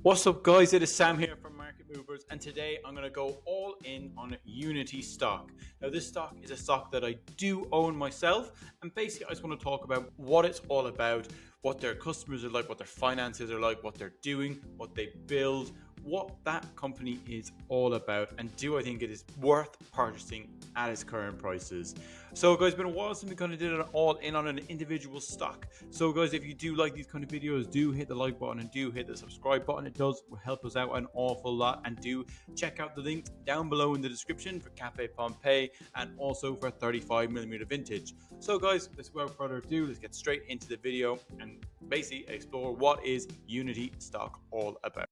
What's up, guys? It is Sam here from Market Movers, and today I'm going to go all in on Unity stock. Now, this stock is a stock that I do own myself, and basically I just want to talk about what it's all about, what their customers are like, what their finances are like, what they're doing, what they build, what that company is all about, and do I think it is worth purchasing at its current prices. So guys, it's been a while since we kind of did it all in on an individual stock. So guys, if you do like these kind of videos, do hit the like button and do hit the subscribe button. It does help us out an awful lot. And do check out the links down below in the description for Caffe Pompeii and also for 35mm vintage. So guys, without further ado, let's get straight into the video and basically explore what is Unity stock all about.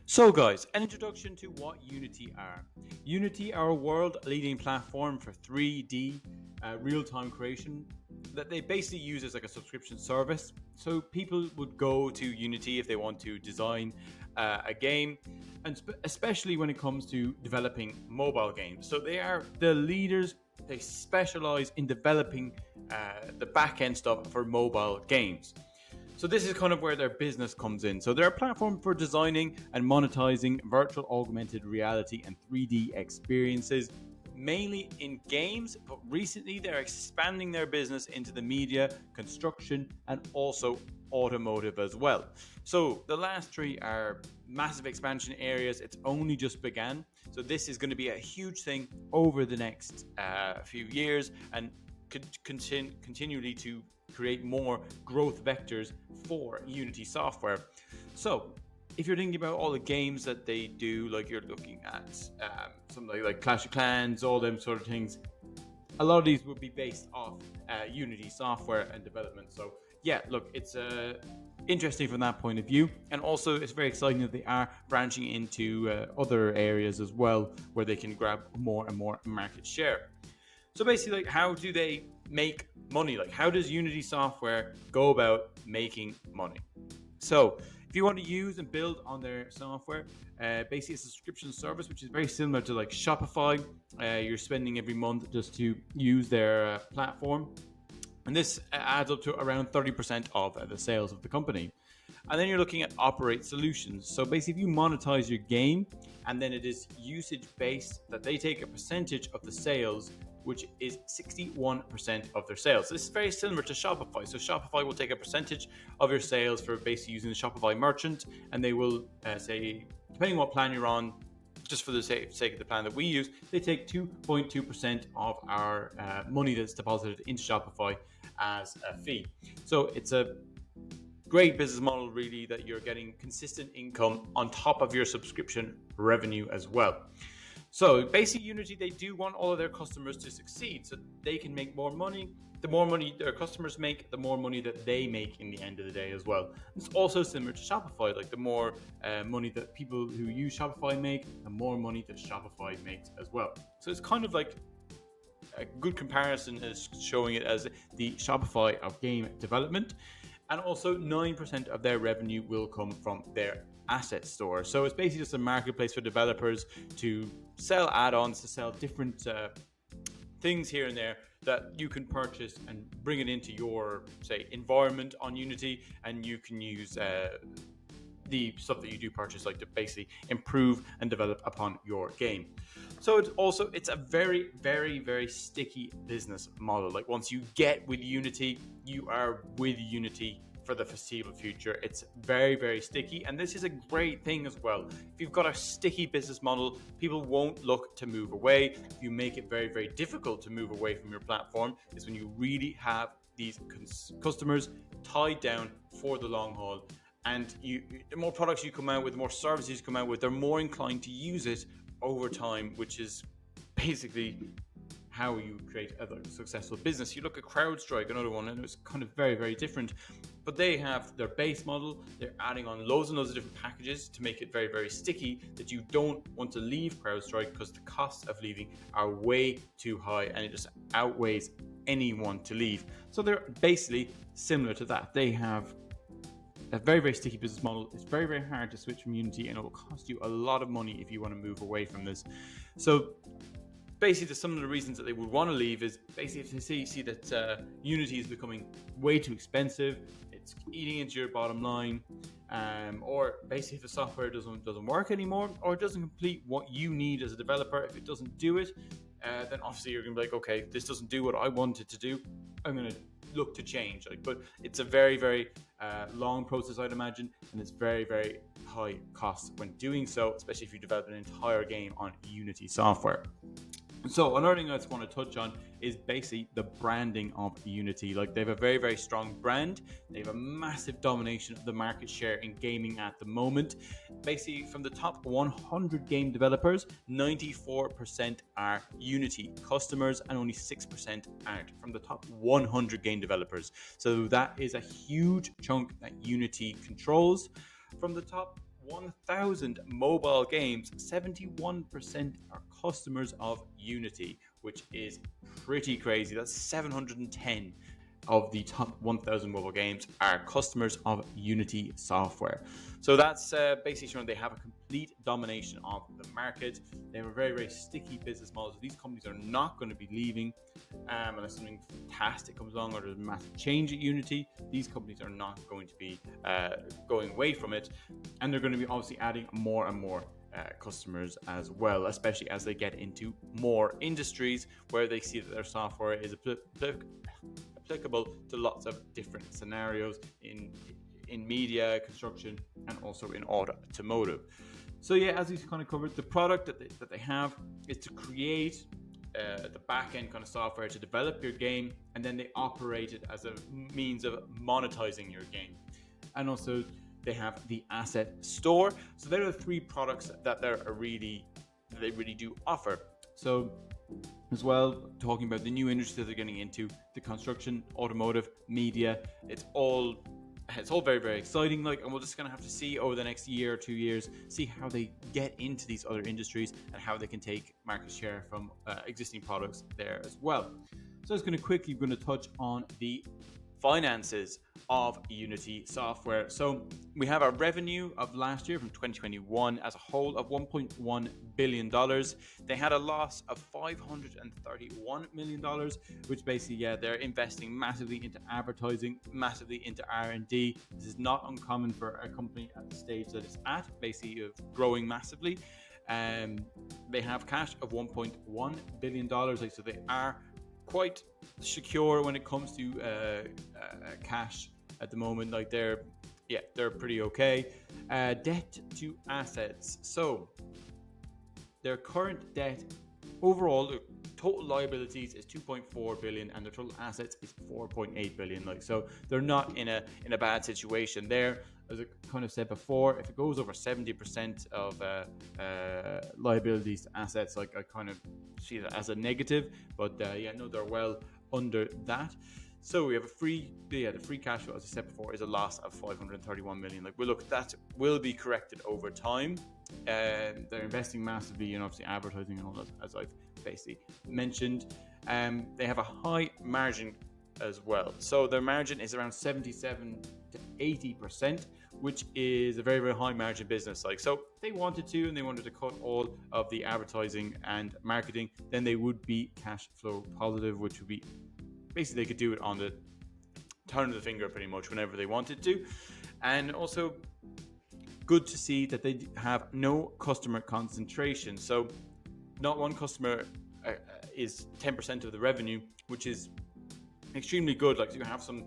So guys, an introduction to what Unity are. Unity are a world-leading platform for 3D real-time creation that they basically use as like a subscription service. So people would go to Unity if they want to design a game, and especially when it comes to developing mobile games. So they are the leaders. They specialize in developing the back-end stuff for mobile games. So this is kind of where their business comes in. So they're a platform for designing and monetizing virtual augmented reality and 3D experiences, mainly in games, but recently they're expanding their business into the media, construction, and also automotive as well. So the last three are massive expansion areas. It's only just began. So this is going to be a huge thing over the next few years and continually to create more growth vectors for Unity software. So if you're thinking about all the games that they do, like you're looking at something like Clash of Clans, all them sort of things, a lot of these would be based off Unity software and development. So yeah, look, it's interesting from that point of view, and also it's very exciting that they are branching into other areas as well where they can grab more and more market share. So basically, like, how do they make money? Like, how does Unity software go about making money? So if you want to use and build on their software, basically it's a subscription service, which is very similar to like Shopify. You're spending every month just to use their platform. And this adds up to around 30% of the sales of the company. And then you're looking at operate solutions. So basically, if you monetize your game, and then it is usage based, that they take a percentage of the sales, which is 61% of their sales. So this is very similar to Shopify. So Shopify will take a percentage of your sales for basically using the Shopify merchant, and they will say, depending on what plan you're on, just for the sake of the plan that we use, they take 2.2% of our money that's deposited into Shopify as a fee. So it's a great business model, really, that you're getting consistent income on top of your subscription revenue as well. So basically, Unity, they do want all of their customers to succeed so they can make more money. The more money their customers make, the more money that they make in the end of the day as well. It's also similar to Shopify. Like, the more money that people who use Shopify make, the more money that Shopify makes as well. So it's kind of like a good comparison is showing it as the Shopify of game development. And also 9% of their revenue will come from their asset store. So it's basically just a marketplace for developers to sell add-ons, to sell different things here and there that you can purchase and bring it into your, say, environment on Unity, and you can use the stuff that you do purchase, like, to basically improve and develop upon your game. So it's a very, very, very sticky business model. Like, once you get with Unity, you are with Unity for the foreseeable future. It's very, very sticky, and this is a great thing as well. If you've got a sticky business model, people won't look to move away. If you make it very, very difficult to move away from your platform, is when you really have these customers tied down for the long haul. And the more products you come out with, the more services you come out with, they're more inclined to use it over time, which is basically how you create a successful business. You look at CrowdStrike, another one, and it's kind of very, very different. But they have their base model. They're adding on loads and loads of different packages to make it very, very sticky, that you don't want to leave CrowdStrike because the costs of leaving are way too high, and it just outweighs anyone to leave. So they're basically similar to that. They have a very, very sticky business model. It's very, very hard to switch from Unity, and it will cost you a lot of money if you want to move away from this. So basically some of the reasons that they would want to leave is basically if they see that Unity is becoming way too expensive, it's eating into your bottom line, or basically if the software doesn't work anymore, or it doesn't complete what you need as a developer. If it doesn't do it, then obviously you're gonna be like, okay, this doesn't do what I want it to do. I'm gonna look to change. But it's a very long process, I'd imagine, and it's very high cost when doing so, especially if you develop an entire game on Unity software. So another thing I just want to touch on is basically the branding of Unity. Like, they have a very strong brand. They have a massive domination of the market share in gaming at the moment. Basically, from the top 100 game developers, 94% are Unity customers and only 6% aren't, from the top 100 game developers. So that is a huge chunk that Unity controls. From the top 1,000 mobile games, 71% are customers of Unity, which is pretty crazy. That's 710 of the top 1,000 mobile games are customers of Unity software. So that's basically showing they have a complete domination of the market. They have a very sticky business model. So these companies are not going to be leaving unless something fantastic comes along or there's a massive change at Unity. These companies are not going to be going away from it, and they're going to be obviously adding more and more customers as well, especially as they get into more industries where they see that their software is applicable to lots of different scenarios in media, construction, and also in automotive. So yeah, as we've kind of covered, the product that they have is to create the back-end kind of software to develop your game, and then they operate it as a means of monetizing your game. And also they have the asset store. So there are the three products that they really do offer. So as well, talking about the new industries that they're getting into, the construction, automotive, media, it's all very exciting. And we're just gonna have to see over the next year or 2 years, see how they get into these other industries and how they can take market share from existing products there as well. So I was going to touch on the finances of Unity software. So we have our revenue of last year from 2021 as a whole of $1.1 billion. They had a loss of $531 million, which basically, they're investing massively into advertising, massively into R&D. This is not uncommon for a company at the stage that it's at, basically of growing massively. They have cash of $1.1 billion. So they are quite secure when it comes to cash at the moment. They're pretty okay. Debt to assets. So their current debt overall, the total liabilities is 2.4 billion and their total assets is 4.8 billion. So they're not in a bad situation there. As I kind of said before, if it goes over 70% of liabilities to assets, I kind of see that as a negative. But they're well under that. So we have the free cash flow, as I said before, is a loss of 531 million. That will be corrected over time. They're investing massively in obviously advertising and all that, as I've basically mentioned. They have a high margin as well. So their margin is around 77 to 80%, which is a very high margin business. So if they wanted to cut all of the advertising and marketing, then they would be cash flow positive, which would be basically they could do it on the turn of the finger pretty much whenever they wanted to. And also good to see that they have no customer concentration. So not one customer is 10% of the revenue, which is extremely good. You have some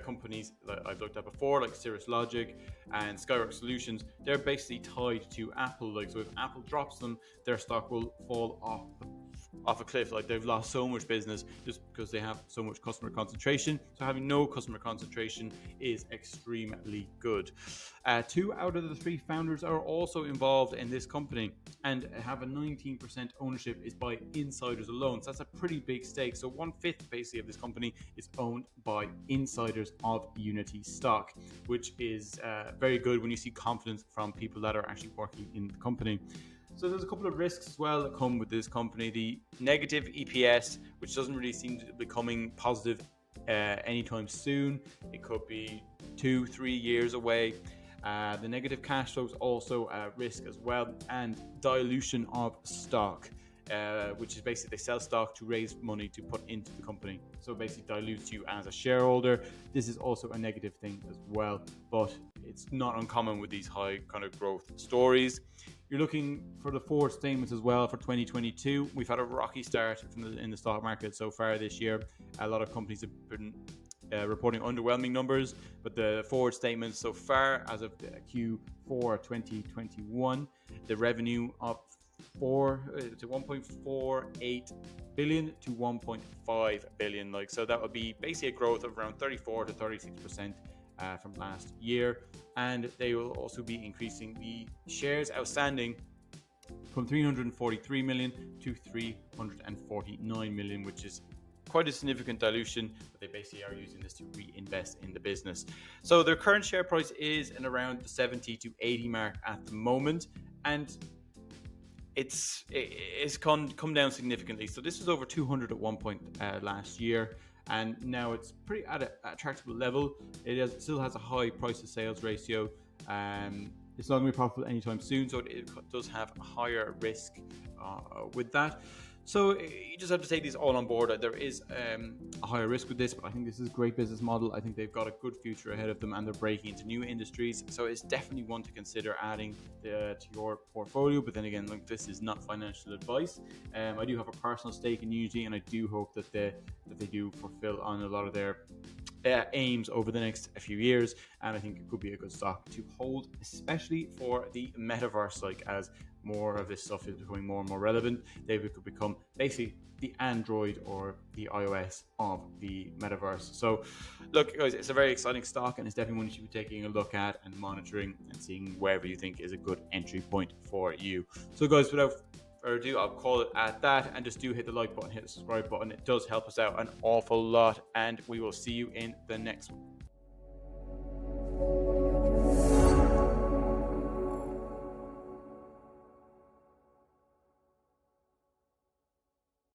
companies that I've looked at before, like Cirrus Logic and Skyrock Solutions. They're basically tied to Apple. So if Apple drops them, their stock will fall off a cliff. They've lost so much business just because they have so much customer concentration. So having no customer concentration is extremely good. 2 out of the 3 founders are also involved in this company and have a 19% ownership is by insiders alone. So that's a pretty big stake. So 1/5 basically of this company is owned by insiders of Unity stock, which is very good when you see confidence from people that are actually working in the company. So there's a couple of risks as well that come with this company. The negative EPS, which doesn't really seem to be becoming positive anytime soon. It could be 2-3 years away. The negative cash flow is also a risk as well. And dilution of stock. which is basically they sell stock to raise money to put into the company. So it basically dilutes you as a shareholder. This is also a negative thing as well, but it's not uncommon with these high kind of growth stories. You're looking for the forward statements as well for 2022. We've had a rocky start in the stock market so far this year. A lot of companies have been reporting underwhelming numbers, but the forward statements so far as of Q4 2021, the revenue up to 1.48 billion to 1.5 billion. Like, so that would be basically a growth of around 34 to 36% from last year, and they will also be increasing the shares outstanding from 343 million to 349 million, which is quite a significant dilution, but they basically are using this to reinvest in the business. So their current share price is in around the 70 to 80 mark at the moment, and it's come down significantly. So this was over 200 at one point last year, and now it's pretty at an attractive level. It still has a high price to sales ratio. It's not going to be profitable anytime soon, so it does have a higher risk with that. So you just have to take these all on board. There is a higher risk with this, but I think this is a great business model. I think they've got a good future ahead of them, and they're breaking into new industries. So it's definitely one to consider adding to your portfolio. But then again, look, this is not financial advice. I do have a personal stake in Unity, and I do hope that they do fulfill on a lot of their aims over the next few years, and I think it could be a good stock to hold, especially for the metaverse. Like, as more of this stuff is becoming more and more relevant, they could become basically the Android or the iOS of the metaverse. So look, guys, it's a very exciting stock, and it's definitely one you should be taking a look at and monitoring and seeing wherever you think is a good entry point for you. So guys, without further ado, I'll call it at that, and just do hit the like button, hit the subscribe button. It does help us out an awful lot, and we will see you in the next one.